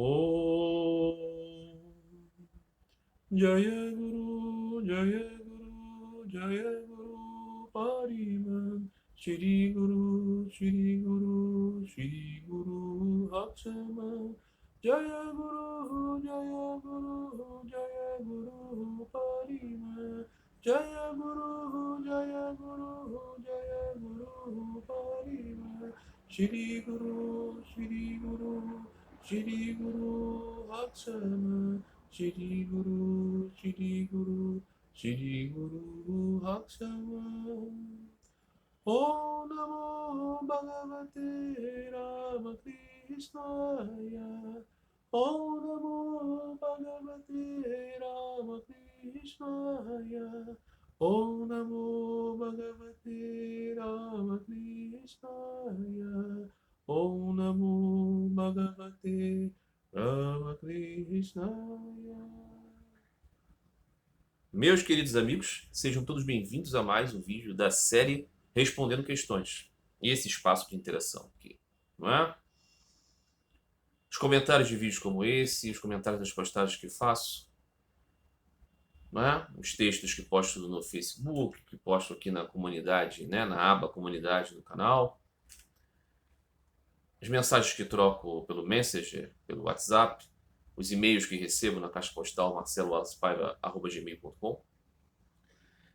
Om Jaya Guru, Jaya Guru, Jaya Guru Pariman, Shri Guru, Shri Guru, Shri Guru Hakshama, Jaya Guru, Jaya Guru, Jaya Guru Pariman, Jaya Guru, Jaya Guru, Jaya Guru Pariman, Shri Guru, Shri Guru, Shri Guru Hakshama, Shri Guru, Shri Guru, Shri Guru Hakshama. Om Namo Bhagavate Ramakrishnaya. Om Namo Bhagavate Ramakrishnaya. Om Namo Bhagavate Ramakrishnaya. Om Namo Bhagavate Ramakrishnaya. Meus queridos amigos, sejam todos bem-vindos a mais um vídeo da série Respondendo Questões. E esse espaço de interação aqui, não é? Os comentários de vídeos como esse, os comentários das postagens que faço, não é? Os textos que posto no Facebook, que posto aqui na comunidade, né? Na aba comunidade do canal. As mensagens que troco pelo Messenger, pelo WhatsApp, os e-mails que recebo na caixa postal marceloalespaiva@gmail.com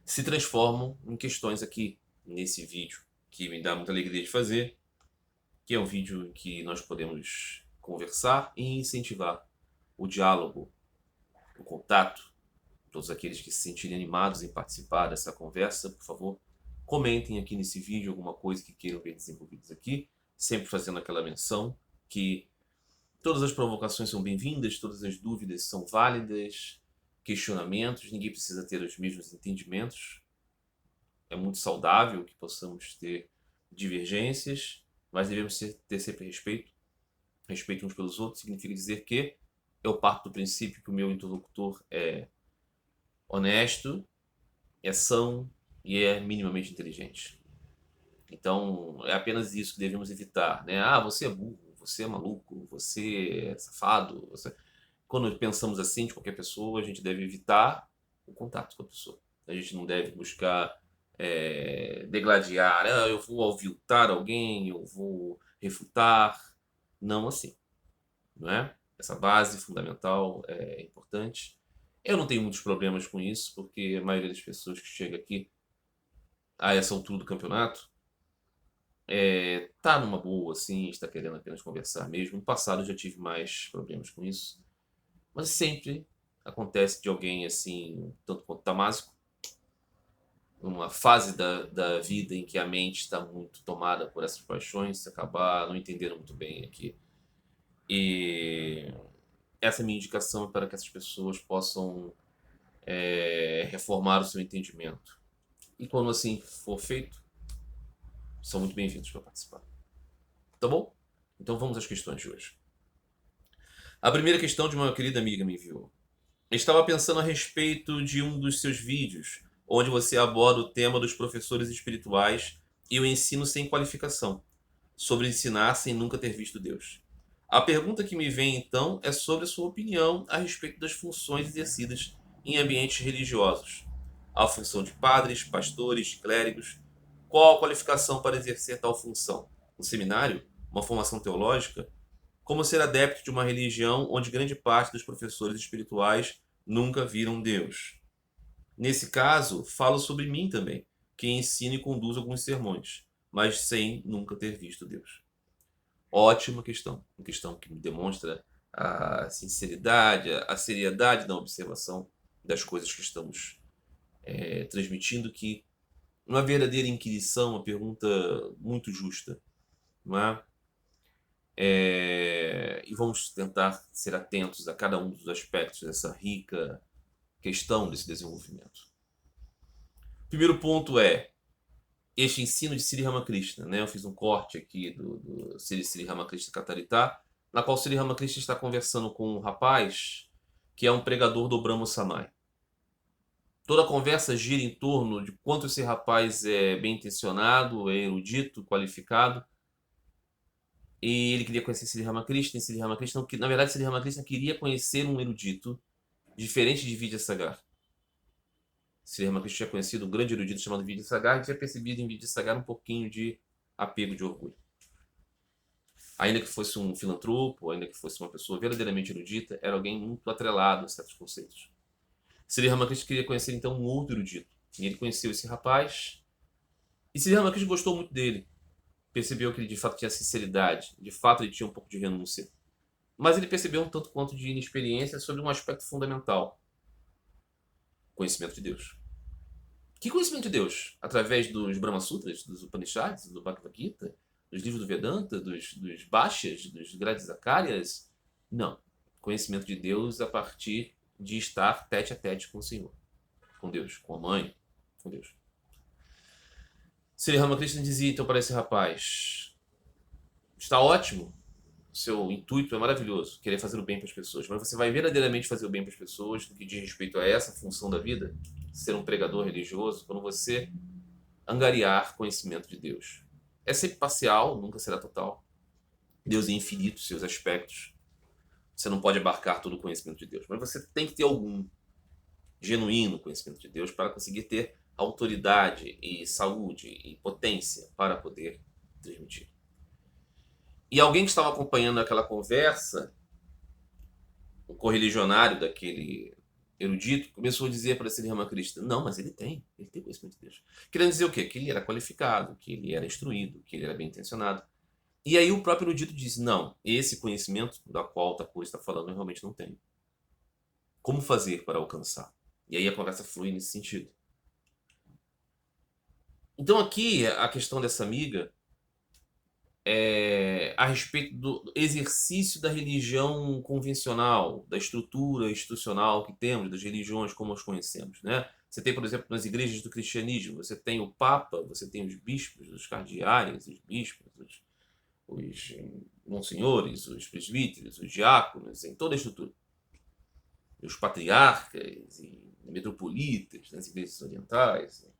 se transformam em questões aqui nesse vídeo, que me dá muita alegria de fazer, que é um vídeo em que nós podemos conversar e incentivar o diálogo, o contato. Todos aqueles que se sentirem animados em participar dessa conversa, por favor, comentem aqui nesse vídeo alguma coisa que queiram ver desenvolvidos aqui, sempre fazendo aquela menção que todas as provocações são bem-vindas, todas as dúvidas são válidas, questionamentos, ninguém precisa ter os mesmos entendimentos. É muito saudável que possamos ter divergências, mas devemos ter sempre respeito. Respeito uns pelos outros significa dizer que eu parto do princípio que o meu interlocutor é honesto, é são e é minimamente inteligente. Então, é apenas isso que devemos evitar, né? Ah, você é burro, você é maluco, você é safado. Quando pensamos assim de qualquer pessoa, a gente deve evitar o contato com a pessoa. A gente não deve buscar degladiar, eu vou aviltar alguém, eu vou refutar. Não assim, não é? Essa base fundamental é importante. Eu não tenho muitos problemas com isso, porque a maioria das pessoas que chega aqui a essa altura do campeonato tá numa boa, assim, está querendo apenas conversar mesmo. No passado eu já tive mais problemas com isso, mas sempre acontece de alguém assim, tanto quanto damasco, uma fase da vida em que a mente está muito tomada por essas paixões, acabar não entendendo muito bem aqui. E essa é a minha indicação para que essas pessoas possam reformar o seu entendimento. E quando assim for feito, são muito bem-vindos para participar. Tá bom? Então vamos às questões de hoje. A primeira questão de uma querida amiga me enviou. Estava pensando a respeito de um dos seus vídeos, onde você aborda o tema dos professores espirituais e o ensino sem qualificação, sobre ensinar sem nunca ter visto Deus. A pergunta que me vem então é sobre a sua opinião a respeito das funções exercidas em ambientes religiosos. A função de padres, pastores, clérigos. Qual a qualificação para exercer tal função? Um seminário? Uma formação teológica? Como ser adepto de uma religião onde grande parte dos professores espirituais nunca viram Deus? Nesse caso, falo sobre mim também, que ensino e conduzo alguns sermões, mas sem nunca ter visto Deus. Ótima questão, uma questão que me demonstra a sinceridade, a seriedade da observação das coisas que estamos transmitindo, que uma verdadeira inquirição, uma pergunta muito justa, não é? E vamos tentar ser atentos a cada um dos aspectos dessa rica questão desse desenvolvimento. O primeiro ponto é este ensino de Sri Ramakrishna, né? Eu fiz um corte aqui do Sri Ramakrishna Kataritha, na qual Sri Ramakrishna está conversando com um rapaz que é um pregador do Brahmo Samaj. Toda a conversa gira em torno de quanto esse rapaz é bem intencionado, é erudito, qualificado. E ele queria conhecer Sri Ramakrishna, e Sri Ramakrishna, na verdade, Sri Ramakrishna queria conhecer um erudito diferente de Vidyasagar. Sri Ramakrishna tinha conhecido um grande erudito chamado Vidyasagar e tinha percebido em Vidyasagar um pouquinho de apego, de orgulho. Ainda que fosse um filantropo, ainda que fosse uma pessoa verdadeiramente erudita, era alguém muito atrelado a certos conceitos. Sri Ramakrishna queria conhecer então um outro erudito. E ele conheceu esse rapaz, e Sri Ramakrishna gostou muito dele. Percebeu que ele de fato tinha sinceridade, de fato ele tinha um pouco de renúncia. Mas ele percebeu um tanto quanto de inexperiência sobre um aspecto fundamental: conhecimento de Deus. Que conhecimento de Deus? Através dos Brahma Sutras, dos Upanishads, do Bhagavad Gita, dos livros do Vedanta, dos Bhashyas, dos Gradizakáryas? Não. Conhecimento de Deus a partir de estar tete a tete com o Senhor, com Deus, com a mãe, com Deus. Sri Ramakrishna dizia então para esse rapaz: está ótimo, o seu intuito é maravilhoso, querer fazer o bem para as pessoas, mas você vai verdadeiramente fazer o bem para as pessoas no que diz respeito a essa função da vida, ser um pregador religioso, quando você angariar conhecimento de Deus. É sempre parcial, nunca será total. Deus é infinito, seus aspectos. Você não pode abarcar todo o conhecimento de Deus, mas você tem que ter algum genuíno conhecimento de Deus para conseguir ter autoridade e saúde e potência para poder transmitir. E alguém que estava acompanhando aquela conversa, o correligionário daquele erudito, começou a dizer para Sri Ramakrishna: não, mas ele tem conhecimento de Deus. Querendo dizer o quê? Que ele era qualificado, que ele era instruído, que ele era bem intencionado. E aí o próprio erudito disse: não, esse conhecimento da qual Thakur está falando eu realmente não tenho. Como fazer para alcançar? E aí a conversa flui nesse sentido. Então aqui a questão dessa amiga é a respeito do exercício da religião convencional, da estrutura institucional que temos, das religiões como as conhecemos, né? Você tem, por exemplo, nas igrejas do cristianismo, você tem o Papa, você tem os bispos, os cardeais, os bispos, os monsenhores, os presbíteros, os diáconos, em toda a estrutura. Os patriarcas e metropolitas nas igrejas orientais.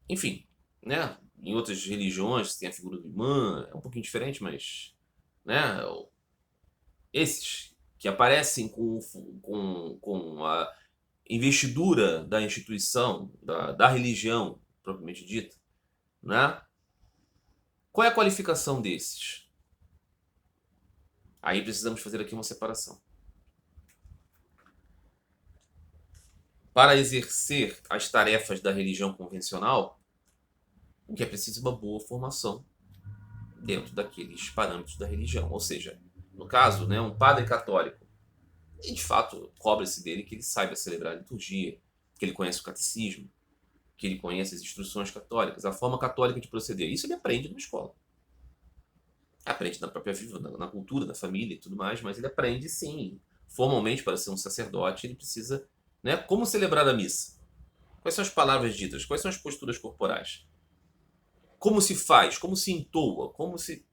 Enfim, né? Em outras religiões tem a figura do imã, é um pouquinho diferente, mas, né? Esses que aparecem com a investidura da instituição, da religião propriamente dita, né? Qual é a qualificação desses? Aí precisamos fazer aqui uma separação. Para exercer as tarefas da religião convencional, o que é preciso é uma boa formação dentro daqueles parâmetros da religião. Ou seja, no caso, né, um padre católico, e de fato cobra-se dele que ele saiba celebrar a liturgia, que ele conheça o catecismo, que ele conheça as instruções católicas, a forma católica de proceder. Isso ele aprende na escola. Aprende na própria vida, na cultura, na família e tudo mais, mas ele aprende sim. Formalmente, para ser um sacerdote, ele precisa, né, como celebrar a missa. Quais são as palavras ditas? Quais são as posturas corporais? Como se faz? Como se entoa? Como se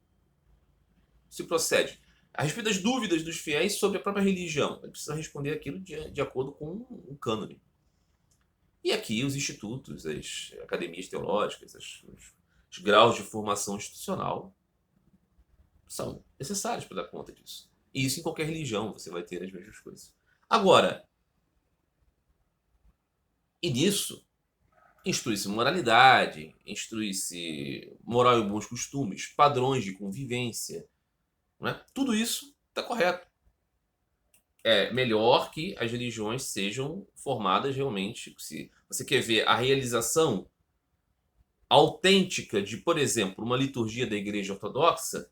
procede? A respeito das dúvidas dos fiéis sobre a própria religião, ele precisa responder aquilo de acordo com o cânone. E aqui os institutos, as academias teológicas, os graus de formação institucional são necessários para dar conta disso. E isso em qualquer religião você vai ter as mesmas coisas. Agora, e nisso, instrui-se moralidade, instrui-se moral e bons costumes, padrões de convivência. Né? Tudo isso está correto. É melhor que as religiões sejam formadas realmente. Se você quer ver a realização autêntica de, por exemplo, uma liturgia da Igreja Ortodoxa,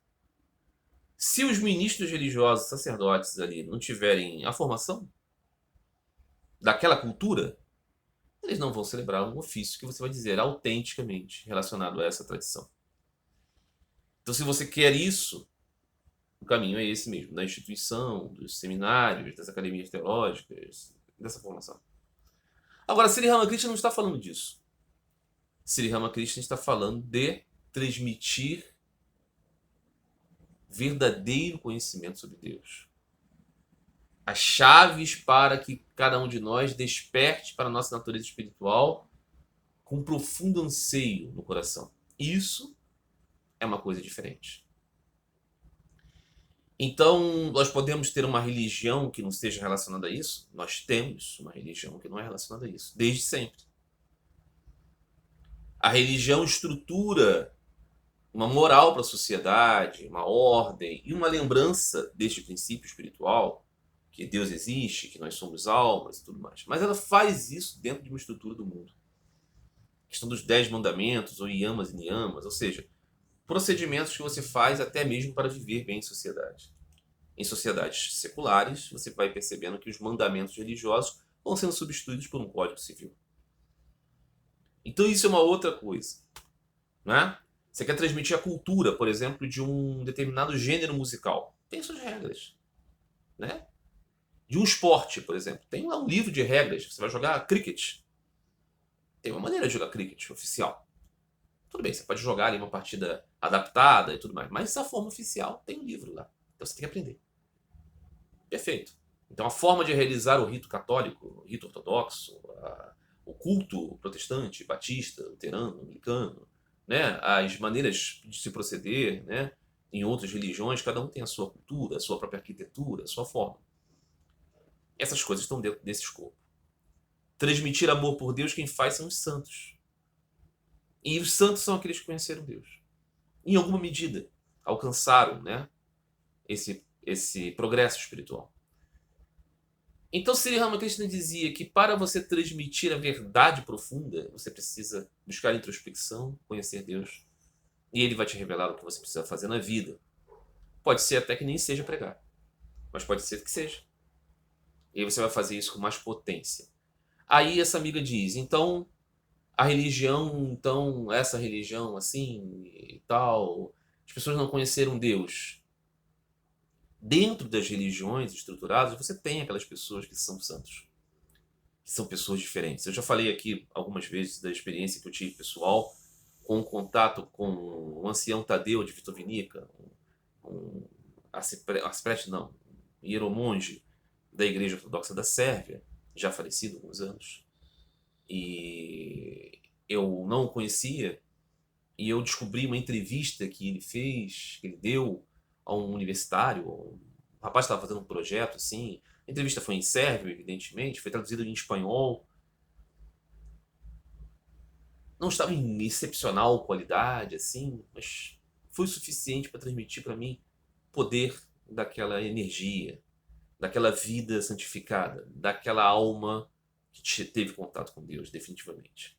se os ministros religiosos, sacerdotes ali, não tiverem a formação daquela cultura, eles não vão celebrar um ofício que você vai dizer autenticamente relacionado a essa tradição. Então, se você quer isso, o caminho é esse mesmo, da instituição, dos seminários, das academias teológicas, dessa formação. Agora, Sri Ramakrishna não está falando disso. Sri Ramakrishna está falando de transmitir verdadeiro conhecimento sobre Deus. As chaves para que cada um de nós desperte para a nossa natureza espiritual com um profundo anseio no coração. Isso é uma coisa diferente. Então, nós podemos ter uma religião que não esteja relacionada a isso? Nós temos uma religião que não é relacionada a isso, desde sempre. A religião estrutura uma moral para a sociedade, uma ordem e uma lembrança deste princípio espiritual, que Deus existe, que nós somos almas e tudo mais. Mas ela faz isso dentro de uma estrutura do mundo. A questão dos 10 mandamentos, ou yamas e niyamas, ou seja, procedimentos que você faz até mesmo para viver bem em sociedade. Em sociedades seculares, você vai percebendo que os mandamentos religiosos vão sendo substituídos por um código civil. Então isso é uma outra coisa, né? Você quer transmitir a cultura, por exemplo, de um determinado gênero musical. Tem suas regras, né? De um esporte, por exemplo. Tem lá um livro de regras. Você vai jogar cricket. Tem uma maneira de jogar cricket oficial. Tudo bem, você pode jogar ali uma partida adaptada e tudo mais. Mas a forma oficial tem um livro lá. Então você tem que aprender. Perfeito. Então a forma de realizar o rito católico, o rito ortodoxo, o culto protestante, batista, luterano, anglicano, né? As maneiras de se proceder, né? Em outras religiões, cada um tem a sua cultura, a sua própria arquitetura, a sua forma. Essas coisas estão dentro desse escopo. Transmitir amor por Deus, quem faz são os santos. E os santos são aqueles que conheceram Deus. Em alguma medida, alcançaram, né, esse progresso espiritual. Então, Sri Ramakrishna dizia que para você transmitir a verdade profunda, você precisa buscar introspecção, conhecer Deus. E Ele vai te revelar o que você precisa fazer na vida. Pode ser até que nem seja pregar, mas pode ser que seja. E aí você vai fazer isso com mais potência. Aí essa amiga diz, então, a religião, então, essa religião assim e tal, as pessoas não conheceram Deus. Dentro das religiões estruturadas, você tem aquelas pessoas que são santos, que são pessoas diferentes. Eu já falei aqui algumas vezes da experiência que eu tive pessoal com o contato com o ancião Tadeu de Vitovinica, um arcipreste, não, um hieromonge da Igreja Ortodoxa da Sérvia, já falecido há alguns anos. E eu não o conhecia, e eu descobri uma entrevista que ele fez, que ele deu a um universitário. O rapaz estava fazendo um projeto assim. A entrevista foi em sérvio, evidentemente, foi traduzida em espanhol. Não estava em excepcional qualidade, assim, mas foi o suficiente para transmitir para mim o poder daquela energia, daquela vida santificada, daquela alma que teve contato com Deus, definitivamente.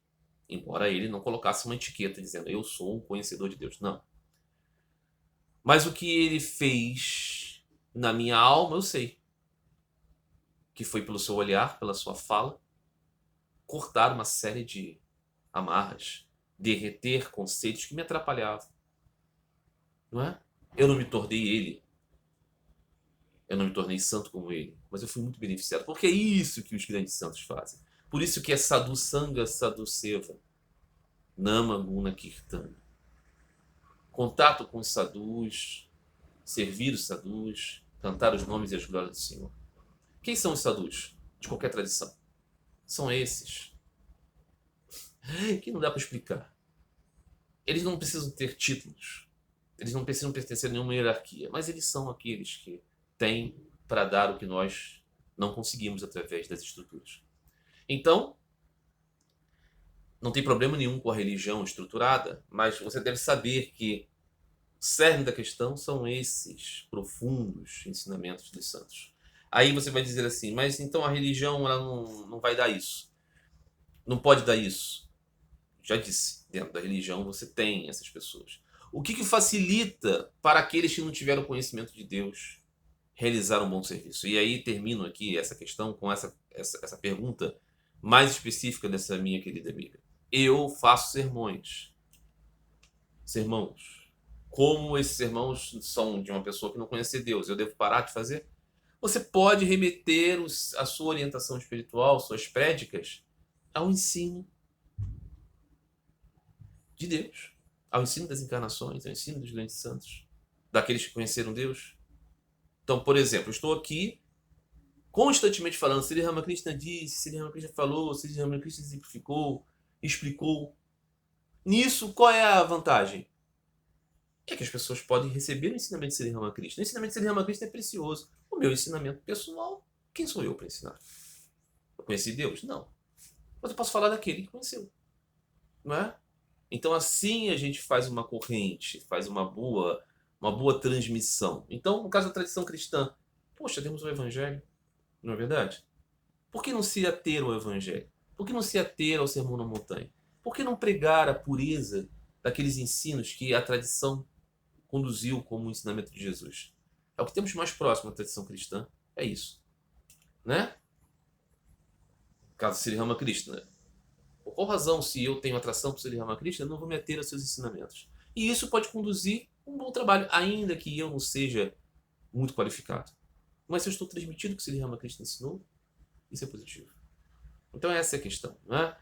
Embora ele não colocasse uma etiqueta dizendo eu sou um conhecedor de Deus. Não. Mas o que ele fez na minha alma, eu sei. Que foi pelo seu olhar, pela sua fala, cortar uma série de amarras, derreter conceitos que me atrapalhavam. Não é? Eu não me tornei ele. Eu não me tornei santo como ele. Mas eu fui muito beneficiado. Porque é isso que os grandes santos fazem. Por isso que é sadhu sanga, sadhu seva. Nama guna kirtana. Contato com os sadhus, servir os sadhus, cantar os nomes e as glórias do Senhor. Quem são os sadhus? De qualquer tradição. São esses. Que não dá para explicar. Eles não precisam ter títulos. Eles não precisam pertencer a nenhuma hierarquia. Mas eles são aqueles que têm para dar o que nós não conseguimos através das estruturas. Então, não tem problema nenhum com a religião estruturada, mas você deve saber que o cerne da questão são esses profundos ensinamentos dos santos. Aí você vai dizer assim, mas então a religião ela não vai dar isso. Não pode dar isso. Já disse, dentro da religião você tem essas pessoas. O que facilita para aqueles que não tiveram conhecimento de Deus realizar um bom serviço? E aí termino aqui essa questão com essa pergunta mais específica dessa minha querida amiga. Eu faço sermões. Sermãos. Como esses sermãos são de uma pessoa que não conhece Deus, eu devo parar de fazer? Você pode remeter a sua orientação espiritual, suas prédicas, ao ensino de Deus, ao ensino das encarnações, ao ensino dos grandes santos, daqueles que conheceram Deus. Então, por exemplo, eu estou aqui constantemente falando, Sri Ramakrishna disse, Sri Ramakrishna falou, Sri Ramakrishna exemplificou, explicou. Nisso, qual é a vantagem? é que as pessoas podem receber o ensinamento de Sri Ramakrishna. O ensinamento de Sri Ramakrishna é precioso. O meu ensinamento pessoal, quem sou eu para ensinar? Eu conheci Deus? Não. Mas eu posso falar daquele que conheceu. Não é? Então assim a gente faz uma corrente, faz uma boa transmissão. Então, no caso da tradição cristã, poxa, temos o Evangelho, não é verdade? Por que não se ater ao Evangelho? Por que não se ater ao Sermão na Montanha? Por que não pregar a pureza daqueles ensinos que a tradição conduziu como o ensinamento de Jesus? É o que temos mais próximo da tradição cristã, é isso, né? Caso Sri Ramakrishna. Por qual razão, se eu tenho atração por Sri Ramakrishna, eu não vou me ater aos seus ensinamentos? E isso pode conduzir um bom trabalho, ainda que eu não seja muito qualificado. Mas se eu estou transmitindo o que Sri Ramakrishna ensinou, isso é positivo. Então essa é a questão, né?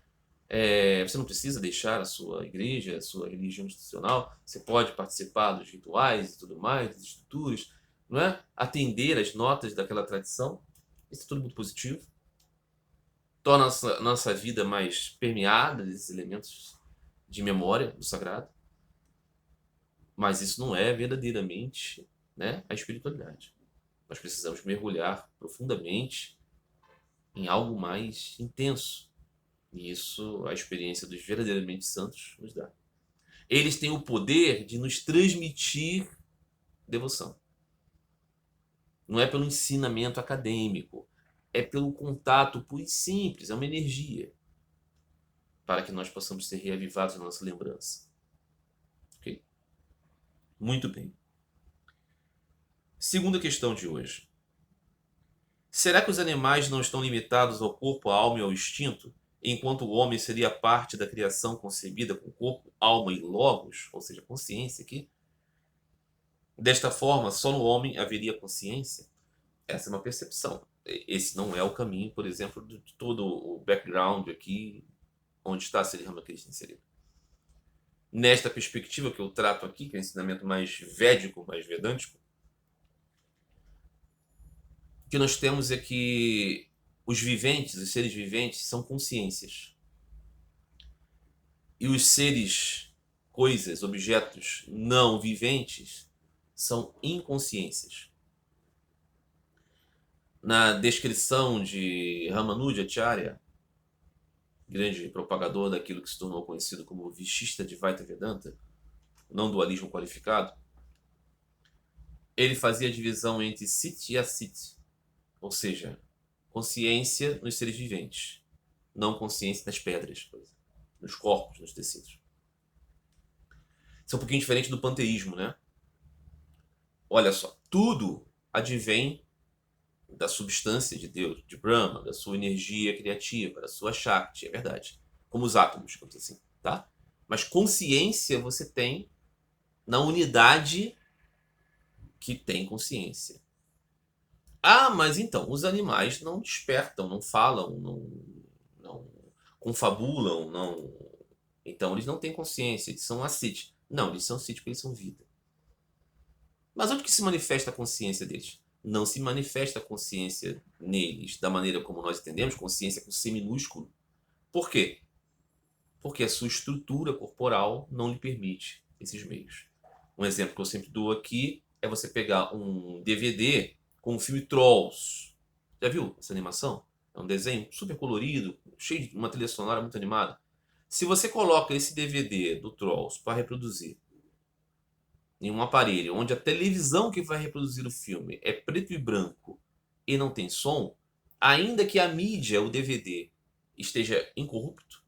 Você não precisa deixar a sua igreja, a sua religião institucional. Você pode participar dos rituais e tudo mais, das estruturas, não é? Atender as notas daquela tradição. Isso é tudo muito positivo. Torna a nossa vida mais permeada desses elementos de memória do sagrado. Mas isso não é verdadeiramente, né, a espiritualidade. Nós precisamos mergulhar profundamente em algo mais intenso. E isso a experiência dos verdadeiramente santos nos dá. Eles têm o poder de nos transmitir devoção. Não é pelo ensinamento acadêmico, é pelo contato puro e simples, é uma energia para que nós possamos ser reavivados na nossa lembrança. Ok? Muito bem. Segunda questão de hoje. Será que os animais não estão limitados ao corpo, à alma e ao instinto, enquanto o homem seria parte da criação concebida com corpo, alma e logos, ou seja, consciência aqui? Desta forma, só no homem haveria consciência? Essa é uma percepção. Esse não é o caminho, por exemplo, de todo o background aqui, onde está Sri Ramakrishna inserido. Nesta perspectiva que eu trato aqui, que é o ensinamento mais védico, mais vedântico, o que nós temos é que os viventes, os seres viventes, são consciências. E os seres, coisas, objetos não viventes são inconsciências. Na descrição de Ramanujacharya, grande propagador daquilo que se tornou conhecido como Vishishta Advaita Vedanta, não dualismo qualificado, ele fazia a divisão entre Sit e Asit, ou seja, consciência nos seres viventes, não consciência nas pedras, por exemplo, nos corpos, nos tecidos. Isso é um pouquinho diferente do panteísmo, né? Olha só, tudo advém da substância de Deus, de Brahma, da sua energia criativa, da sua Shakti, é verdade. Como os átomos, digamos assim, tá? Mas consciência você tem na unidade que tem consciência. Ah, mas então, os animais não despertam, não falam, não confabulam, não... Então eles não têm consciência, eles são ascíticos. Não, eles são ascíticos porque eles são vida. Mas onde que se manifesta a consciência deles? Não se manifesta a consciência neles da maneira como nós entendemos, consciência com C minúsculo. Por quê? Porque a sua estrutura corporal não lhe permite esses meios. Um exemplo que eu sempre dou aqui é você pegar um DVD com o filme Trolls. Já viu essa animação? É um desenho super colorido, cheio de uma trilha sonora muito animada. Se você coloca esse DVD do Trolls para reproduzir em um aparelho onde a televisão que vai reproduzir o filme é preto e branco e não tem som, ainda que a mídia, o DVD, esteja incorrupto,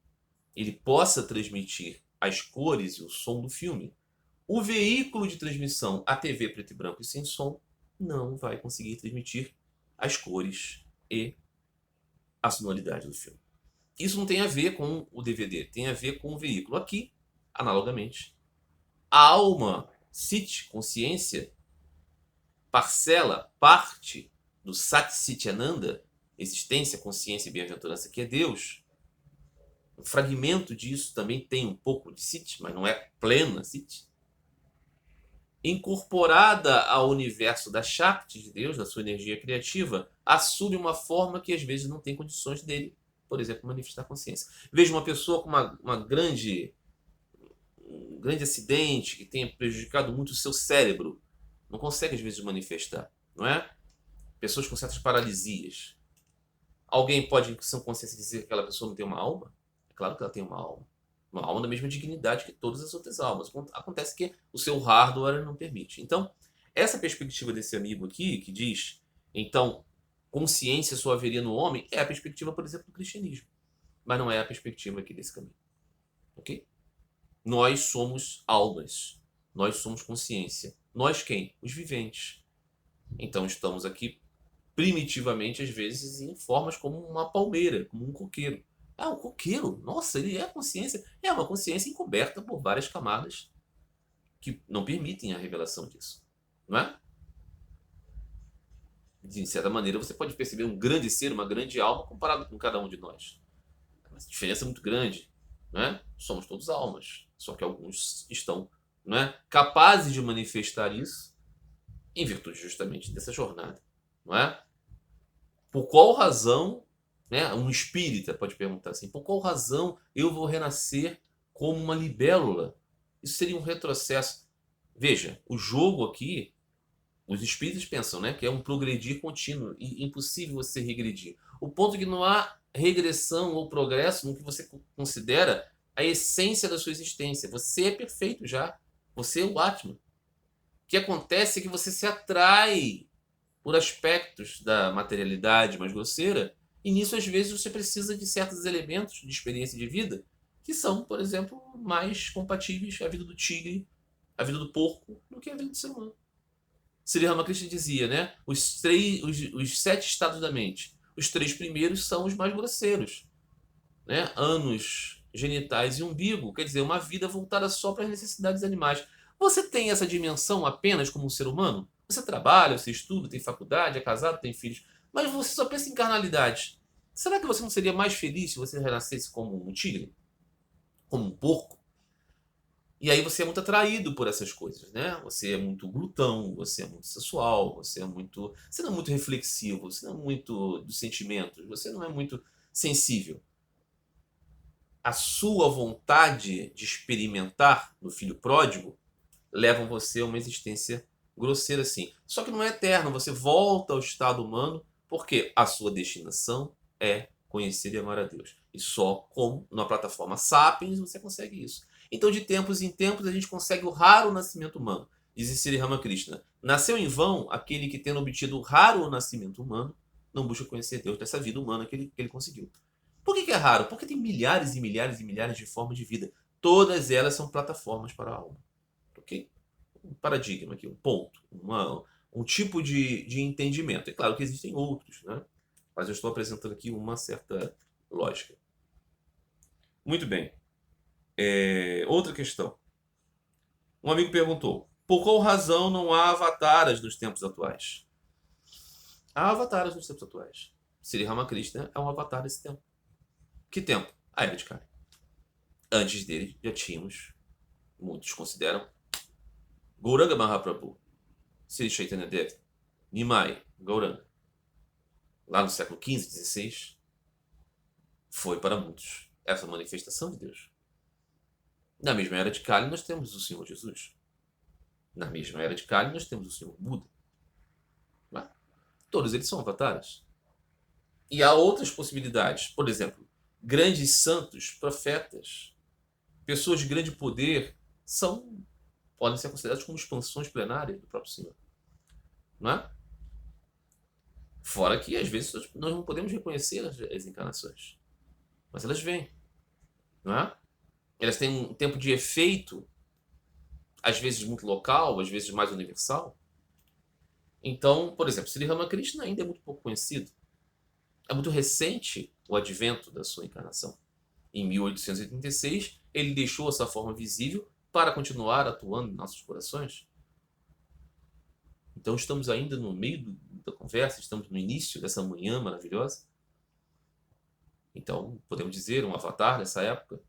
ele possa transmitir as cores e o som do filme, o veículo de transmissão, a TV preto e branco e sem som, não vai conseguir transmitir as cores e a sonoridade do filme. Isso não tem a ver com o DVD, tem a ver com o veículo. Aqui, analogamente, a alma, Sit, consciência, parcela, parte do Sat Chit Ananda, existência, consciência e bem-aventurança, que é Deus. Um fragmento disso também tem um pouco de Sit, mas não é plena Sit. Incorporada ao universo da Shakti de Deus, da sua energia criativa, assume uma forma que às vezes não tem condições dele, por exemplo, manifestar consciência. Veja uma pessoa com uma grande um grande acidente que tenha prejudicado muito o seu cérebro, não consegue às vezes manifestar, não é? Pessoas com certas paralisias. Alguém pode, em sã consciência, dizer que aquela pessoa não tem uma alma? É claro que ela tem uma alma. Uma alma da mesma dignidade que todas as outras almas. Acontece que o seu hardware não permite. Então, essa perspectiva desse amigo aqui, que diz, então, consciência só haveria no homem, é a perspectiva, por exemplo, do cristianismo. Mas não é a perspectiva aqui desse caminho. Ok? Nós somos almas. Nós somos consciência. Nós quem? Os viventes. Então, estamos aqui primitivamente, às vezes, em formas como uma palmeira, como um coqueiro. Ah, o coqueiro, nossa, ele é consciência. É uma consciência encoberta por várias camadas que não permitem a revelação disso. Não é? De certa maneira, você pode perceber um grande ser, uma grande alma, comparado com cada um de nós. Uma diferença muito grande. Não é? Somos todos almas. Só que alguns estão, não é, capazes de manifestar isso em virtude justamente dessa jornada. Não é? Por qual razão, né, um espírita pode perguntar assim, por qual razão eu vou renascer como uma libélula? Isso seria um retrocesso. Veja, o jogo aqui, os espíritas pensam, né, que é um progredir contínuo e impossível você regredir. O ponto é que não há regressão ou progresso no que você considera a essência da sua existência. Você é perfeito já. Você é o Atman. O que acontece é que você se atrai por aspectos da materialidade mais grosseira, e nisso às vezes você precisa de certos elementos de experiência de vida que são, por exemplo, mais compatíveis à vida do tigre, à vida do porco, do que à vida do ser humano. Sri Ramakrishna dizia, né? Os 7 estados da mente. Os 3 primeiros são os mais grosseiros, né? Ânus, genitais e umbigo, quer dizer, uma vida voltada só para as necessidades animais. Você tem essa dimensão apenas como um ser humano? Você trabalha, você estuda, tem faculdade, é casado, tem filhos, mas você só pensa em carnalidade. Será que você não seria mais feliz se você renascesse como um tigre? Como um porco? E aí você é muito atraído por essas coisas, né? Você é muito glutão, você é muito sensual, você não é muito reflexivo, você não é muito dos sentimentos, você não é muito sensível. A sua vontade de experimentar no filho pródigo levam você a uma existência grosseira assim. Só que não é eterno, você volta ao estado humano porque a sua destinação é conhecer e amar a Deus. E só com na plataforma Sapiens você consegue isso. Então, de tempos em tempos, a gente consegue o raro nascimento humano. Diz Sri Ramakrishna. Nasceu em vão aquele que, tendo obtido o raro nascimento humano, não busca conhecer Deus dessa vida humana que ele conseguiu. Por que é raro? Porque tem milhares e milhares e milhares de formas de vida. Todas elas são plataformas para a alma. Ok? Um paradigma aqui, um ponto, um tipo de entendimento. É claro que existem outros, né? Mas eu estou apresentando aqui uma certa lógica. Muito bem. Outra questão. Um amigo perguntou, por qual razão não há avataras nos tempos atuais? Há avataras nos tempos atuais. Sri Ramakrishna é um avatar desse tempo. Que tempo? A Era de Kali. Antes dele, já tínhamos, muitos consideram, Gauranga Mahaprabhu, Sri Chaitanya Dev, Nimai, Gauranga. Lá no século XV, XVI, foi para muitos essa manifestação de Deus. Na mesma Era de Kali, nós temos o Senhor Jesus. Na mesma Era de Kali, nós temos o Senhor Buda. Não é? Todos eles são avatares. E há outras possibilidades. Por exemplo, grandes santos, profetas, pessoas de grande poder podem ser considerados como expansões plenárias do próprio Senhor. Não é? Fora que, às vezes, nós não podemos reconhecer as encarnações. Mas elas vêm. Não é? Elas têm um tempo de efeito, às vezes muito local, às vezes mais universal. Então, por exemplo, Sri Ramakrishna ainda é muito pouco conhecido. É muito recente o advento da sua encarnação. Em 1886, ele deixou essa forma visível para continuar atuando em nossos corações. Então estamos ainda no meio da conversa, estamos no início dessa manhã maravilhosa. Então, podemos dizer, um avatar dessa época,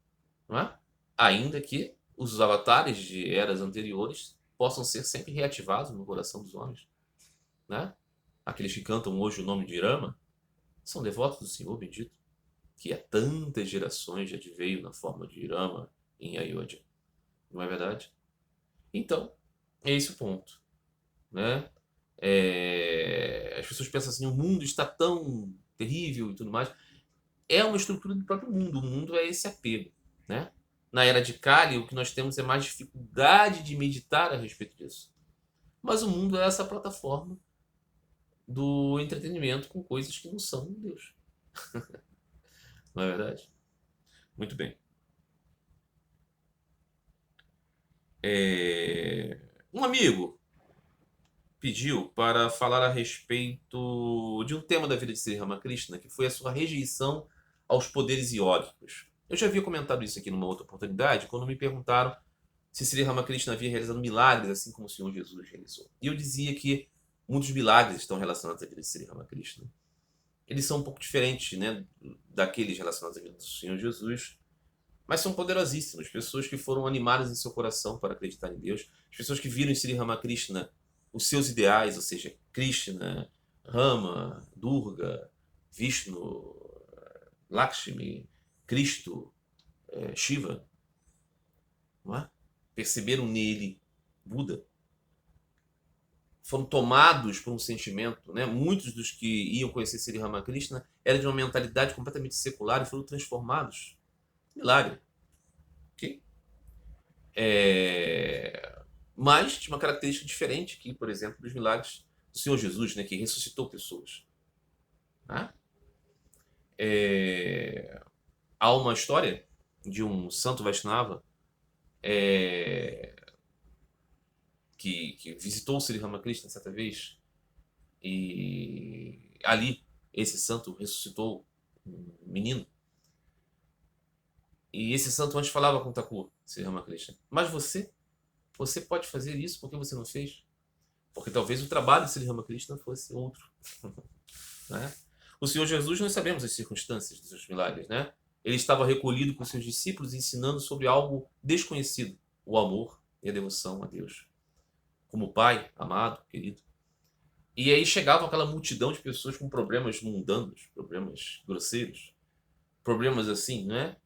não é? Ainda que os avatares de eras anteriores possam ser sempre reativados no coração dos homens. Né? Aqueles que cantam hoje o nome de Rama são devotos do Senhor bendito, que há tantas gerações já veio na forma de Rama em Ayodhya. Não é verdade? Então, é esse o ponto, né? As pessoas pensam assim, o mundo está tão terrível e tudo mais. É uma estrutura do próprio mundo. O mundo é esse apego, né? Na era de Kali, o que nós temos é mais dificuldade de meditar a respeito disso. Mas o mundo é essa plataforma do entretenimento com coisas que não são Deus. Não é verdade? Muito bem. Um amigo pediu para falar a respeito de um tema da vida de Sri Ramakrishna, que foi a sua rejeição aos poderes iógicos. Eu já havia comentado isso aqui numa outra oportunidade, quando me perguntaram se Sri Ramakrishna havia realizado milagres assim como o Senhor Jesus realizou. E eu dizia que muitos milagres estão relacionados à vida de Sri Ramakrishna. Eles são um pouco diferentes, né, daqueles relacionados à vida do Senhor Jesus, mas são poderosíssimos. Pessoas que foram animadas em seu coração para acreditar em Deus, as pessoas que viram em Sri Ramakrishna os seus ideais, ou seja, Krishna, Rama, Durga, Vishnu, Lakshmi, Cristo, Shiva, não é? Perceberam nele Buda, foram tomados por um sentimento, né? Muitos dos que iam conhecer Sri Ramakrishna eram de uma mentalidade completamente secular e foram transformados. Milagre. Ok? Mas tinha uma característica diferente aqui, por exemplo, dos milagres do Senhor Jesus, né? Que ressuscitou pessoas. Né? Há uma história de um santo Vaishnava que visitou o Sri Ramakrishna certa vez, e ali esse santo ressuscitou um menino. E esse santo antes falava com Thakur, Sri Ramakrishna: mas você pode fazer isso, por que você não fez? Porque talvez o trabalho de Sri Ramakrishna fosse outro. Né? O Senhor Jesus, nós sabemos as circunstâncias dos seus milagres, né? Ele estava recolhido com seus discípulos ensinando sobre algo desconhecido, o amor e a devoção a Deus, como pai amado, querido. E aí chegava aquela multidão de pessoas com problemas mundanos, problemas grosseiros, problemas assim, né?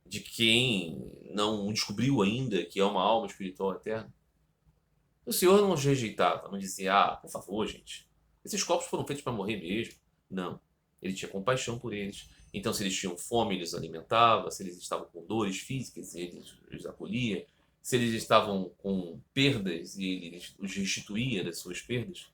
De quem não descobriu ainda que é uma alma espiritual eterna. O Senhor não os rejeitava, não dizia: ah, por favor, gente, esses corpos foram feitos para morrer mesmo. Não. Ele tinha compaixão por eles. Então, se eles tinham fome, ele os alimentava. Se eles estavam com dores físicas, ele os acolhia. Se eles estavam com perdas, ele os restituía das suas perdas.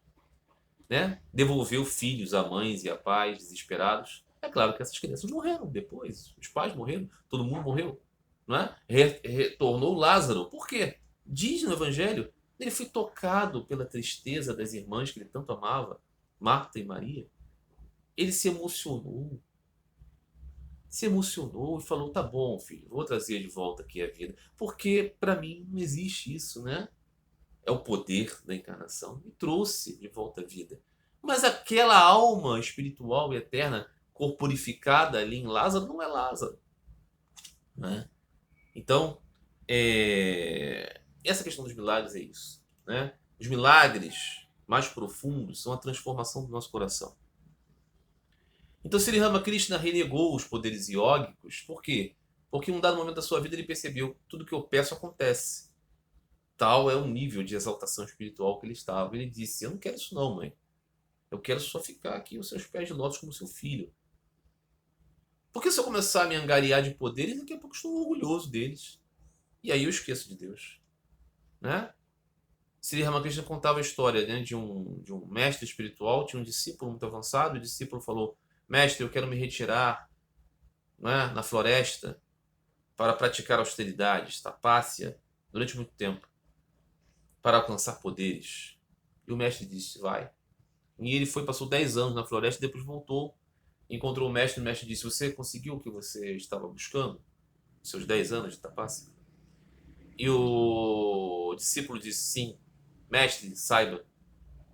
Né? Devolveu filhos a mães e a pais desesperados. É claro que essas crianças morreram depois. Os pais morreram, todo mundo morreu. Não é? Retornou Lázaro. Por quê? Diz no Evangelho, ele foi tocado pela tristeza das irmãs que ele tanto amava, Marta e Maria. Ele se emocionou e falou: tá bom, filho, vou trazer de volta aqui a vida. Porque para mim não existe isso, né? É o poder da encarnação. E trouxe de volta a vida. Mas aquela alma espiritual e eterna, corporificada ali em Lázaro, não é Lázaro. Né? Então, essa questão dos milagres é isso. Né? Os milagres mais profundos são a transformação do nosso coração. Então, Sri Ramakrishna renegou os poderes iógicos. Por quê? Porque em um dado momento da sua vida ele percebeu: tudo que eu peço acontece. Tal é o nível de exaltação espiritual que ele estava. Ele disse: eu não quero isso não, mãe. Eu quero só ficar aqui aos seus pés de lótus como seu filho. Porque se eu começar a me angariar de poderes, daqui a pouco eu estou orgulhoso deles. E aí eu esqueço de Deus. Né? Sri Ramakrishna contava a história, né, de um mestre espiritual, tinha um discípulo muito avançado, e o discípulo falou: mestre, eu quero me retirar, né, na floresta para praticar austeridades, tapácia, durante muito tempo, para alcançar poderes. E o mestre disse: vai. E ele foi, passou 10 anos na floresta, depois voltou, encontrou o mestre disse: você conseguiu o que você estava buscando? Seus 10 anos de tapácia? E o discípulo disse: sim. Mestre, saiba,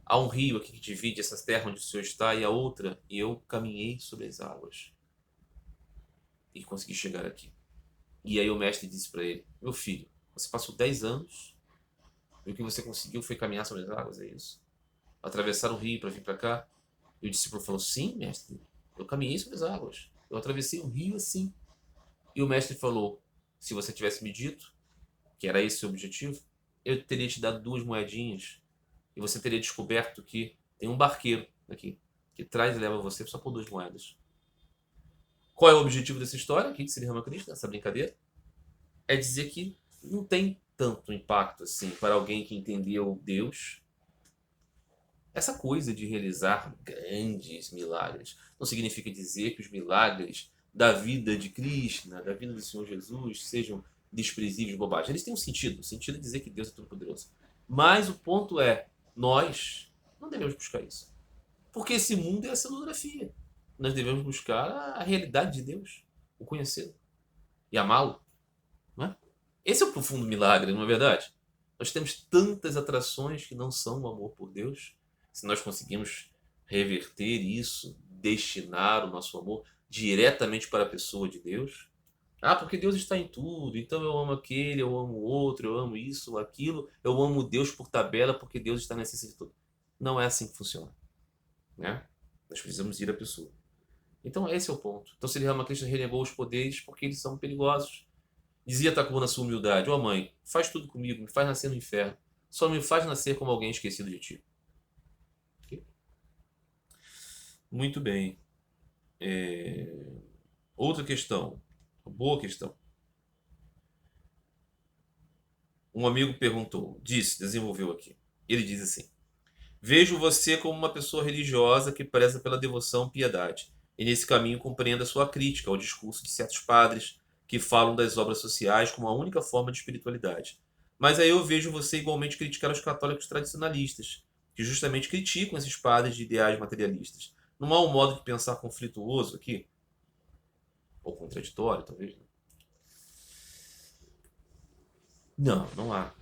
há um rio aqui que divide essa terra onde o senhor está e a outra, e eu caminhei sobre as águas e consegui chegar aqui. E aí o mestre disse para ele: meu filho, você passou 10 anos e o que você conseguiu foi caminhar sobre as águas, é isso? Atravessar o rio para vir para cá? E o discípulo falou: sim, mestre, eu caminhei sobre as águas, eu atravessei o rio assim. E o mestre falou: se você tivesse me dito que era esse o objetivo, eu teria te dado 2 moedinhas e você teria descoberto que tem um barqueiro aqui que traz e leva você só por 2 moedas. Qual é o objetivo dessa história aqui de Sri Ramakrishna, essa brincadeira? É dizer que não tem tanto impacto assim para alguém que entendeu Deus. Essa coisa de realizar grandes milagres não significa dizer que os milagres da vida de Krishna, da vida do Senhor Jesus, sejam desprezíveis, bobagem. Eles têm um sentido. O sentido é dizer que Deus é todo-poderoso. Mas o ponto é, nós não devemos buscar isso. Porque esse mundo é a cenografia. Nós devemos buscar a realidade de Deus, o conhecê-lo e amá-lo. Não é? Esse é o profundo milagre, não é verdade? Nós temos tantas atrações que não são o amor por Deus. Se nós conseguimos reverter isso, destinar o nosso amor diretamente para a pessoa de Deus. Ah, porque Deus está em tudo, então eu amo aquele, eu amo o outro, eu amo isso, aquilo, eu amo Deus por tabela porque Deus está nessa de tudo. Não é assim que funciona. Né? Nós precisamos ir à pessoa. Então esse é o ponto. Então Sri Ramakrishna renegou os poderes porque eles são perigosos. Dizia Thakur na sua humildade: ó mãe, faz tudo comigo, me faz nascer no inferno. Só me faz nascer como alguém esquecido de ti. Okay? Muito bem. Outra questão. Uma boa questão. Um amigo perguntou, desenvolveu aqui. Ele diz assim: vejo você como uma pessoa religiosa que preza pela devoção e piedade. E nesse caminho compreenda sua crítica ao discurso de certos padres que falam das obras sociais como a única forma de espiritualidade. Mas aí eu vejo você igualmente criticar os católicos tradicionalistas, que justamente criticam esses padres de ideais materialistas. Não há um modo de pensar conflituoso aqui? Ou contraditório, talvez? Não, não há.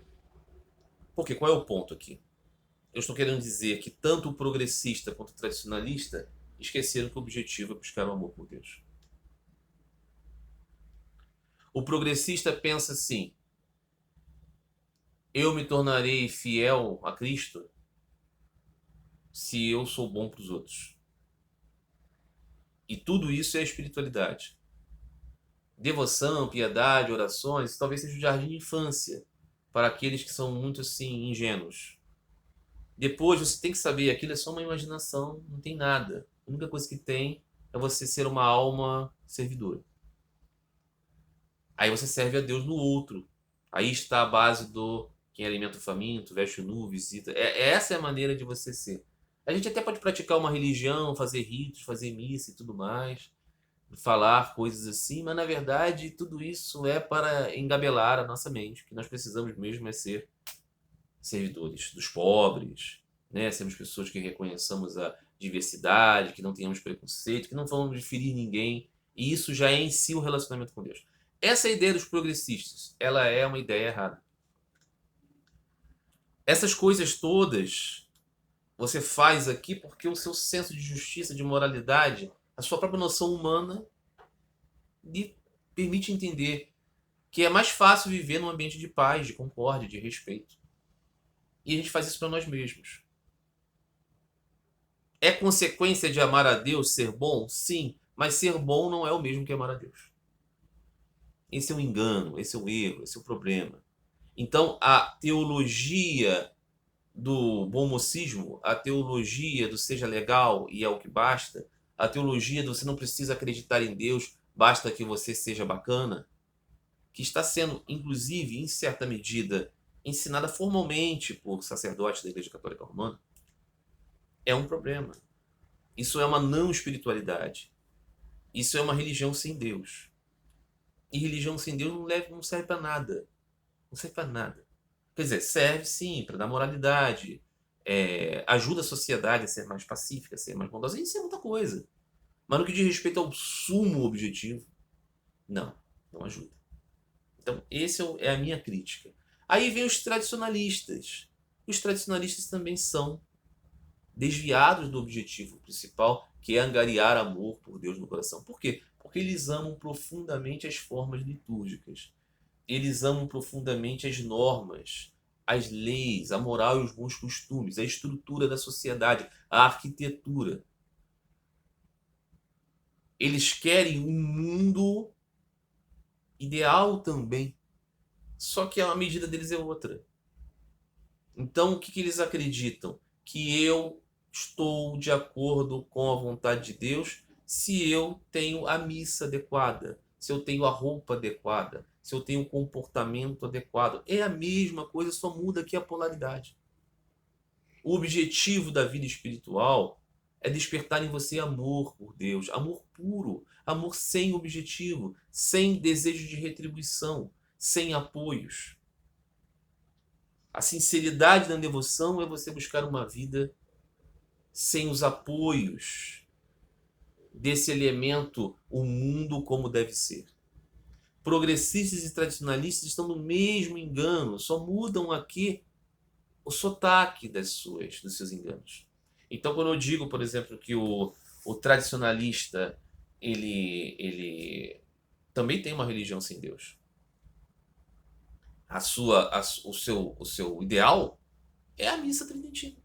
Porque qual é o ponto aqui? Eu estou querendo dizer que tanto o progressista quanto o tradicionalista esqueceram que o objetivo é buscar o amor por Deus. O progressista pensa assim: eu me tornarei fiel a Cristo se eu sou bom para os outros. E tudo isso é espiritualidade. Devoção, piedade, orações, talvez seja o jardim de infância para aqueles que são muito assim ingênuos. Depois você tem que saber, aquilo é só uma imaginação, não tem nada. A única coisa que tem é você ser uma alma servidora. Aí você serve a Deus no outro. Aí está a base do quem alimenta o faminto, veste o nu, visita. Essa é a maneira de você ser. A gente até pode praticar uma religião, fazer ritos, fazer missa e tudo mais, falar coisas assim, mas na verdade tudo isso é para engabelar a nossa mente. O que nós precisamos mesmo é ser servidores dos pobres, né? Sermos pessoas que reconheçamos a diversidade, que não tenhamos preconceito, que não vamos ferir ninguém. E isso já é em si um relacionamento com Deus. Essa ideia dos progressistas, ela é uma ideia errada. Essas coisas todas você faz aqui porque o seu senso de justiça, de moralidade, a sua própria noção humana lhe permite entender que é mais fácil viver num ambiente de paz, de concórdia, de respeito. E a gente faz isso para nós mesmos. É consequência de amar a Deus ser bom? Sim, mas ser bom não é o mesmo que amar a Deus. Esse é um engano, esse é um erro, esse é o problema. Então, a teologia do bom mocismo, a teologia do seja legal e é o que basta, a teologia do você não precisa acreditar em Deus, basta que você seja bacana, que está sendo, inclusive, em certa medida, ensinada formalmente por sacerdotes da Igreja Católica Romana, é um problema. Isso é uma não espiritualidade. Isso é uma religião sem Deus. E religião sem Deus não serve para nada. Não serve para nada. Quer dizer, serve sim para dar moralidade, ajuda a sociedade a ser mais pacífica, a ser mais bondosa. Isso é muita coisa. Mas no que diz respeito ao sumo objetivo, não ajuda. Então, essa é a minha crítica. Aí vem os tradicionalistas. Os tradicionalistas também são desviados do objetivo principal, que é angariar amor por Deus no coração. Por quê? Porque eles amam profundamente as formas litúrgicas. Eles amam profundamente as normas, as leis, a moral e os bons costumes, a estrutura da sociedade, a arquitetura. Eles querem um mundo ideal também. só que a medida deles é outra. Então, o que eles acreditam? Que eu estou de acordo com a vontade de Deus se eu tenho a missa adequada, se eu tenho a roupa adequada, se eu tenho o comportamento adequado. É a mesma coisa, só muda aqui a polaridade. O objetivo da vida espiritual é despertar em você amor por Deus, amor puro, amor sem objetivo, sem desejo de retribuição, sem apoios. A sinceridade da devoção é você buscar uma vida sem os apoios desse elemento, o mundo como deve ser. Progressistas e tradicionalistas estão no mesmo engano, só mudam aqui o sotaque dos seus enganos. Então, quando eu digo, por exemplo, que o tradicionalista ele também tem uma religião sem Deus. O seu ideal é a missa tridentina.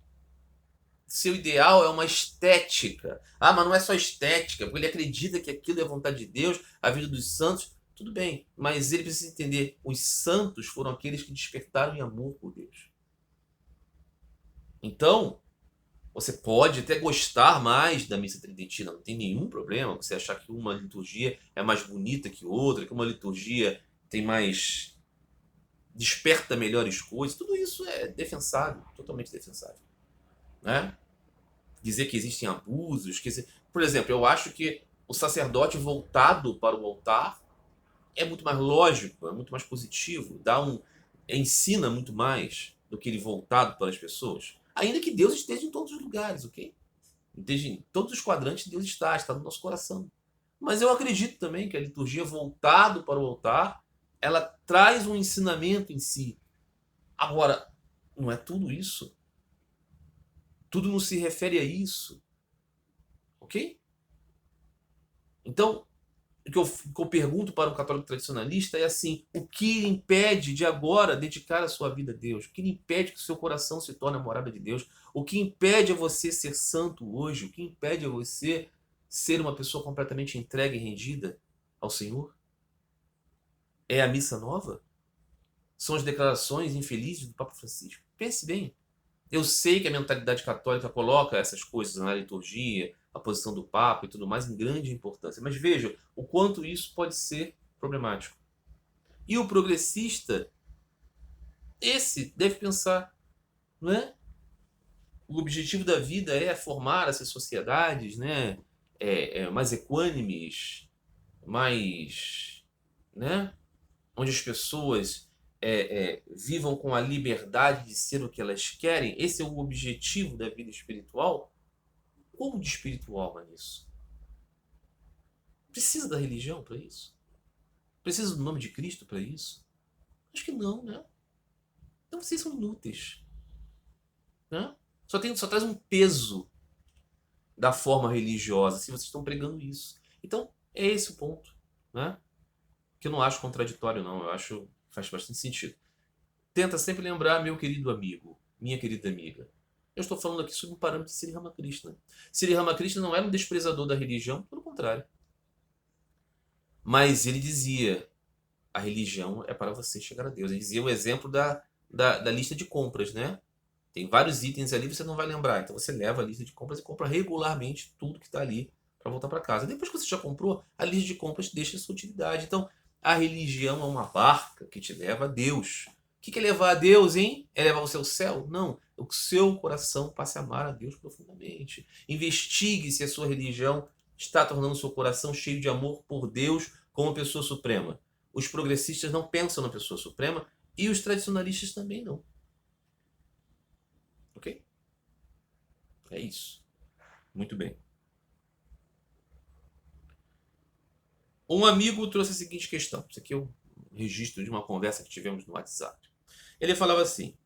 Seu ideal é uma estética. Ah, mas não é só estética, porque ele acredita que aquilo é a vontade de Deus, a vida dos santos. Tudo bem, mas ele precisa entender, os santos foram aqueles que despertaram em amor por Deus. Então, você pode até gostar mais da missa tridentina, não tem nenhum problema você achar que uma liturgia é mais bonita que outra, que uma liturgia tem mais... desperta melhores coisas, tudo isso é defensável, totalmente defensável. Né? Dizer que existem abusos, por exemplo, eu acho que o sacerdote voltado para o altar é muito mais lógico, é muito mais positivo, ensina muito mais do que ele voltado para as pessoas, ainda que Deus esteja em todos os lugares, ok? Esteja em todos os quadrantes, Deus está no nosso coração. Mas eu acredito também que a liturgia voltado para o altar, ela traz um ensinamento em si. Agora, não é tudo isso. Tudo não se refere a isso. Ok? Então, o que eu pergunto para um católico tradicionalista é assim, o que impede de agora dedicar a sua vida a Deus? O que impede que o seu coração se torne a morada de Deus? O que impede a você ser santo hoje? O que impede a você ser uma pessoa completamente entregue e rendida ao Senhor? É a missa nova? São as declarações infelizes do Papa Francisco? Pense bem. Eu sei que a mentalidade católica coloca essas coisas na liturgia, a posição do Papa e tudo mais em grande importância. Mas veja o quanto isso pode ser problemático. E o progressista, esse deve pensar, não é? O objetivo da vida é formar essas sociedades, né? Mais equânimes, mais, né? Onde as pessoas vivam com a liberdade de ser o que elas querem. Esse é o objetivo da vida espiritual. Como de espiritual é isso? Precisa da religião para isso? Precisa do nome de Cristo para isso? Acho que não, né? Então vocês são inúteis. Né? Só traz um peso da forma religiosa se vocês estão pregando isso. Então, é esse o ponto. Né? Que eu não acho contraditório, não. Eu acho que faz bastante sentido. Tenta sempre lembrar, meu querido amigo, minha querida amiga. Eu estou falando aqui sobre um parâmetro de Sri Ramakrishna. Sri Ramakrishna não era um desprezador da religião, pelo contrário. Mas ele dizia, a religião é para você chegar a Deus. Ele dizia o exemplo da lista de compras, né? Tem vários itens ali, você não vai lembrar. Então você leva a lista de compras e compra regularmente tudo que está ali para voltar para casa. Depois que você já comprou, a lista de compras deixa a sua utilidade. Então, a religião é uma barca que te leva a Deus. O que é levar a Deus, hein? É levar você ao céu? Não. O seu coração passe a amar a Deus profundamente. Investigue se a sua religião está tornando o seu coração cheio de amor por Deus como pessoa suprema. Os progressistas não pensam na pessoa suprema e os tradicionalistas também não. Ok? É isso. Muito bem. Um amigo trouxe a seguinte questão. Isso aqui é um registro de uma conversa que tivemos no WhatsApp. Ele falava assim: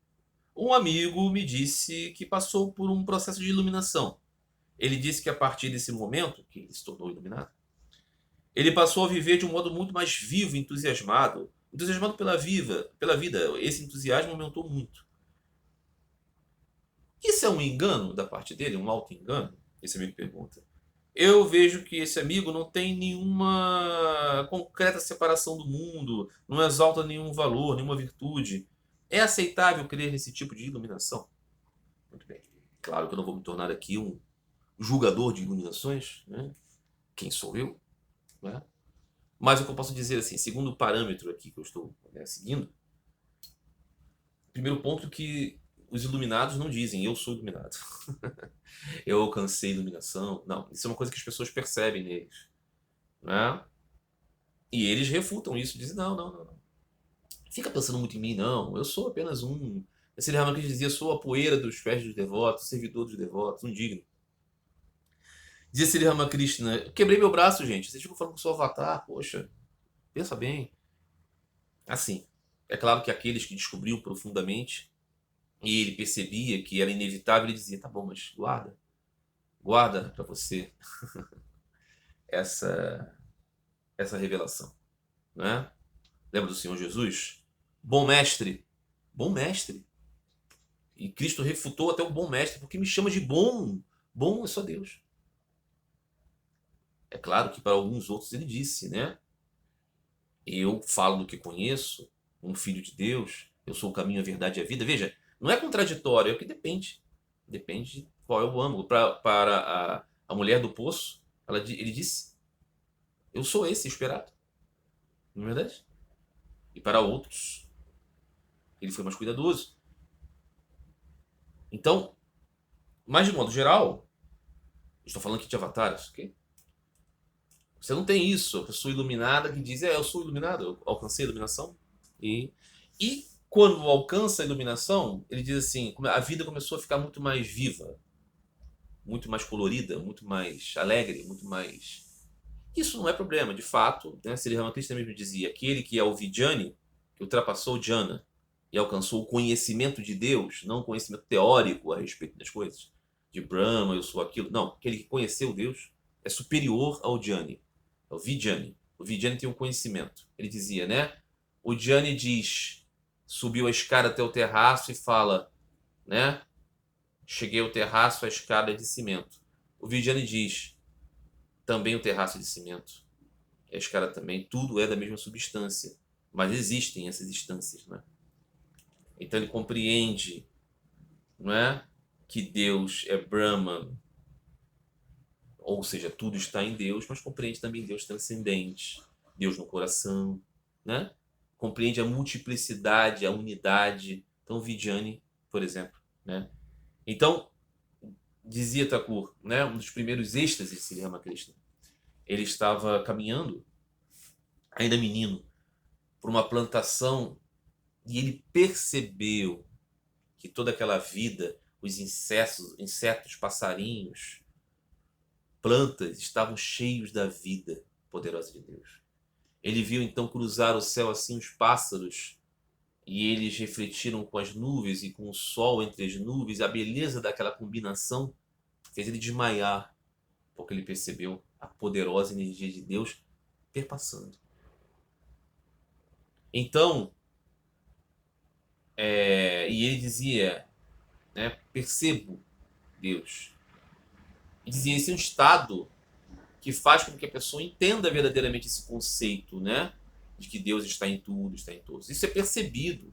um amigo me disse que passou por um processo de iluminação. Ele disse que a partir desse momento, que ele se tornou iluminado, ele passou a viver de um modo muito mais vivo, entusiasmado pela vida. Esse entusiasmo aumentou muito. Isso é um engano da parte dele? Um auto-engano? Esse amigo pergunta. Eu vejo que esse amigo não tem nenhuma concreta separação do mundo, não exalta nenhum valor, nenhuma virtude. É aceitável crer nesse tipo de iluminação? Muito bem. Claro que eu não vou me tornar aqui um julgador de iluminações, né? Quem sou eu? Né? Mas o que eu posso dizer assim, segundo o parâmetro aqui que eu estou, né, seguindo, primeiro ponto que os iluminados não dizem eu sou iluminado. Eu alcancei iluminação. Não, isso é uma coisa que as pessoas percebem neles, né? E eles refutam isso, dizem não, não, não, não. Fica pensando muito em mim, não. Eu sou apenas um. Esse Ramakrishna dizia, sou a poeira dos pés dos devotos, servidor dos devotos, um digno. Dizia Sri Ramakrishna, eu quebrei meu braço, gente. Vocês ficam falando com o seu avatar, poxa, pensa bem. Assim, é claro que aqueles que descobriam profundamente e ele percebia que era inevitável, ele dizia, tá bom, mas guarda para você essa essa revelação, né? Lembra do Senhor Jesus? Bom mestre, bom mestre. E Cristo refutou até o bom mestre, porque me chama de bom. Bom é só Deus. É claro que para alguns outros ele disse, né? Eu falo do que conheço, um filho de Deus, eu sou o caminho, a verdade e a vida. Veja, não é contraditório, é que depende. Depende de qual é o ângulo. Para a mulher do poço, ele disse, eu sou esse esperado. Não é verdade? E para outros, ele foi mais cuidadoso. Então, mas de modo geral, estou falando aqui de avatares, ok? Você não tem isso, a pessoa iluminada que diz, eu sou iluminado, eu alcancei a iluminação. E quando alcança a iluminação, ele diz assim, a vida começou a ficar muito mais viva, muito mais colorida, muito mais alegre, muito mais... Isso não é problema, de fato, né? Sri Ramakrishna mesmo dizia, aquele que é o Vijnani, que ultrapassou o Jnana e alcançou o conhecimento de Deus, não o conhecimento teórico a respeito das coisas, de Brahma, eu sou aquilo. Não, aquele que conheceu Deus é superior ao Jnani, é o Vijnani. O Vijnani tem um conhecimento. Ele dizia, né? O Jnani diz, subiu a escada até o terraço e fala, né? Cheguei ao terraço, a escada é de cimento. O Vijnani diz, também o terraço é de cimento. E a escada também, tudo é da mesma substância. Mas existem essas instâncias, né? Então ele compreende, não é? Que Deus é Brahman, ou seja, tudo está em Deus, mas compreende também Deus transcendente, Deus no coração, né? Compreende a multiplicidade, a unidade. Então, Vidyani, por exemplo, né? Então, dizia Thakur, né, um dos primeiros êxtases de Sri Ramakrishna, ele estava caminhando, ainda menino, por uma plantação e ele percebeu que toda aquela vida, os insetos, passarinhos, plantas estavam cheios da vida poderosa de Deus. Ele viu então cruzar o céu assim os pássaros e eles refletiram com as nuvens e com o sol entre as nuvens. A beleza daquela combinação fez ele desmaiar, porque ele percebeu a poderosa energia de Deus perpassando. Então, e ele dizia, né, percebo Deus. E dizia, esse é um estado que faz com que a pessoa entenda verdadeiramente esse conceito, né, de que Deus está em tudo, está em todos. Isso é percebido.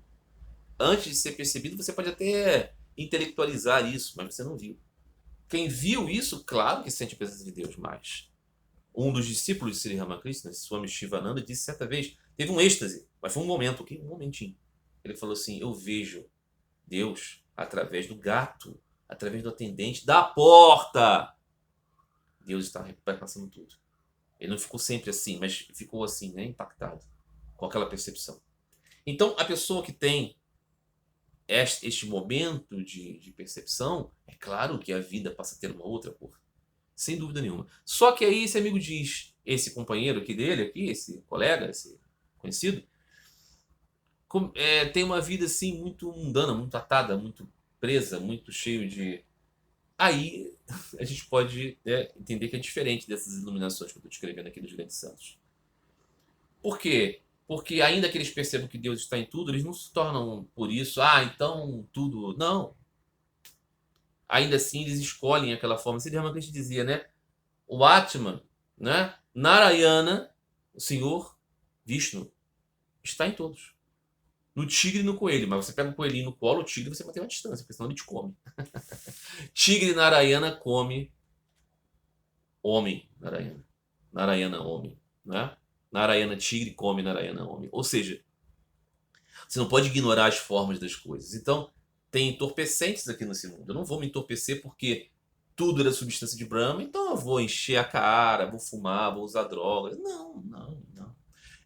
Antes de ser percebido, você pode até intelectualizar isso, mas você não viu. Quem viu isso, claro que sente a presença de Deus mais. Um dos discípulos de Sri Ramakrishna, Swami Shivananda, disse certa vez, teve um êxtase, mas foi um momento, ok? Um momentinho. Ele falou assim, eu vejo Deus através do gato, através do atendente da porta. Deus está passando tudo. Ele não ficou sempre assim, mas ficou assim, né, impactado com aquela percepção. Então, a pessoa que tem este momento de percepção, é claro que a vida passa a ter uma outra cor. Sem dúvida nenhuma. Só que aí esse amigo diz, esse companheiro aqui dele, aqui, esse colega, esse conhecido, tem uma vida assim muito mundana, muito atada, muito presa, muito cheio de... Aí a gente pode, né, entender que é diferente dessas iluminações que eu estou descrevendo aqui dos grandes santos. Por quê? Porque ainda que eles percebam que Deus está em tudo, eles não se tornam por isso, então tudo... Não. Ainda assim, eles escolhem aquela forma. Sri Ramakrishna dizia, né? o Atman, né? Narayana, o Senhor Vishnu, está em todos. No tigre e no coelho. Mas você pega o coelhinho no colo, o tigre você mantém uma distância, porque senão ele te come. Tigre Narayana come homem. Narayana. Narayana homem. Né? Narayana tigre come Narayana homem. Ou seja, você não pode ignorar as formas das coisas. Então, tem entorpecentes aqui nesse mundo. Eu não vou me entorpecer porque tudo era substância de Brahma, então eu vou encher a cara, vou fumar, vou usar drogas. Não, não, não.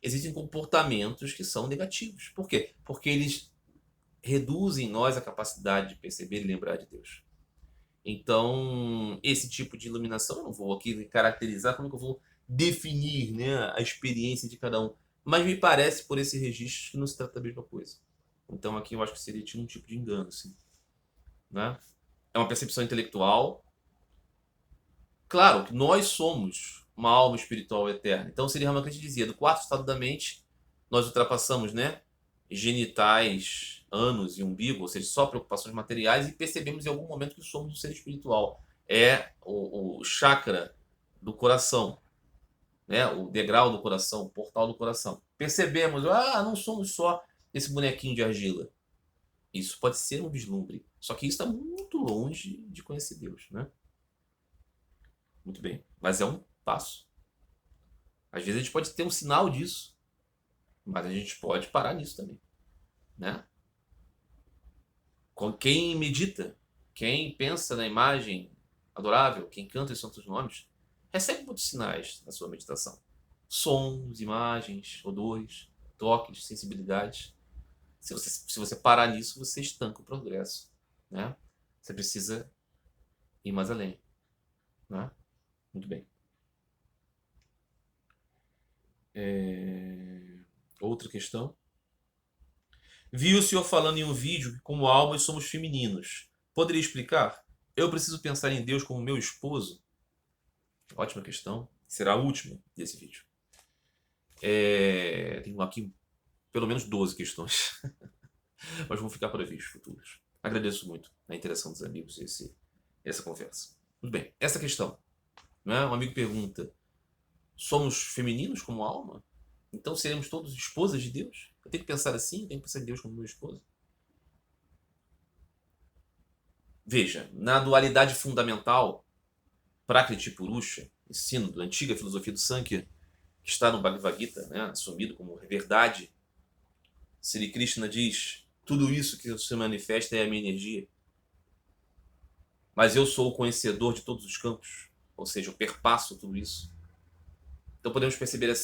Existem comportamentos que são negativos. Por quê? Porque eles reduzem em nós a capacidade de perceber e lembrar de Deus. Então, esse tipo de iluminação, eu não vou aqui caracterizar, como que eu vou definir, né, a experiência de cada um. Mas me parece, por esse registro, que não se trata da mesma coisa. Então, aqui eu acho que seria um tipo de engano, assim, né? É uma percepção intelectual. Claro que nós somos uma alma espiritual eterna. Então, Sri Ramakrishna dizia, do quarto estado da mente, nós ultrapassamos, né, genitais, ânus e umbigo, ou seja, só preocupações materiais, e percebemos em algum momento que somos um ser espiritual. É o chakra do coração, né, o degrau do coração, o portal do coração. Percebemos, não somos só esse bonequinho de argila. Isso pode ser um vislumbre. Só que isso está muito longe de conhecer Deus, né? Muito bem. Mas é um passo. Às vezes a gente pode ter um sinal disso, mas a gente pode parar nisso também, né? Quem medita, quem pensa na imagem adorável, quem canta os santos nomes, recebe muitos sinais na sua meditação. Sons, imagens, odores, toques, sensibilidades. Se você parar nisso, você estanca o progresso, né? Você precisa ir mais além, né? Muito bem. Outra questão. Vi o senhor falando em um vídeo que, como almas, somos femininos. Poderia explicar? Eu preciso pensar em Deus como meu esposo? Ótima questão. Será a última desse vídeo. Tenho aqui pelo menos 12 questões. Mas vão ficar para vídeos futuros. Agradeço muito a interação dos amigos e essa conversa. Muito bem. Essa questão. Né? Um amigo pergunta: somos femininos como alma? Então seremos todos esposas de Deus? Eu tenho que pensar assim? Eu tenho que pensar em Deus como meu esposo? Veja, na dualidade fundamental, Prakriti Purusha, ensino da antiga filosofia do Sankhya, que está no Bhagavad Gita, né, assumido como verdade, Sri Krishna diz: tudo isso que se manifesta é a minha energia, mas eu sou o conhecedor de todos os campos, ou seja, eu perpasso tudo isso. Então podemos perceber assim,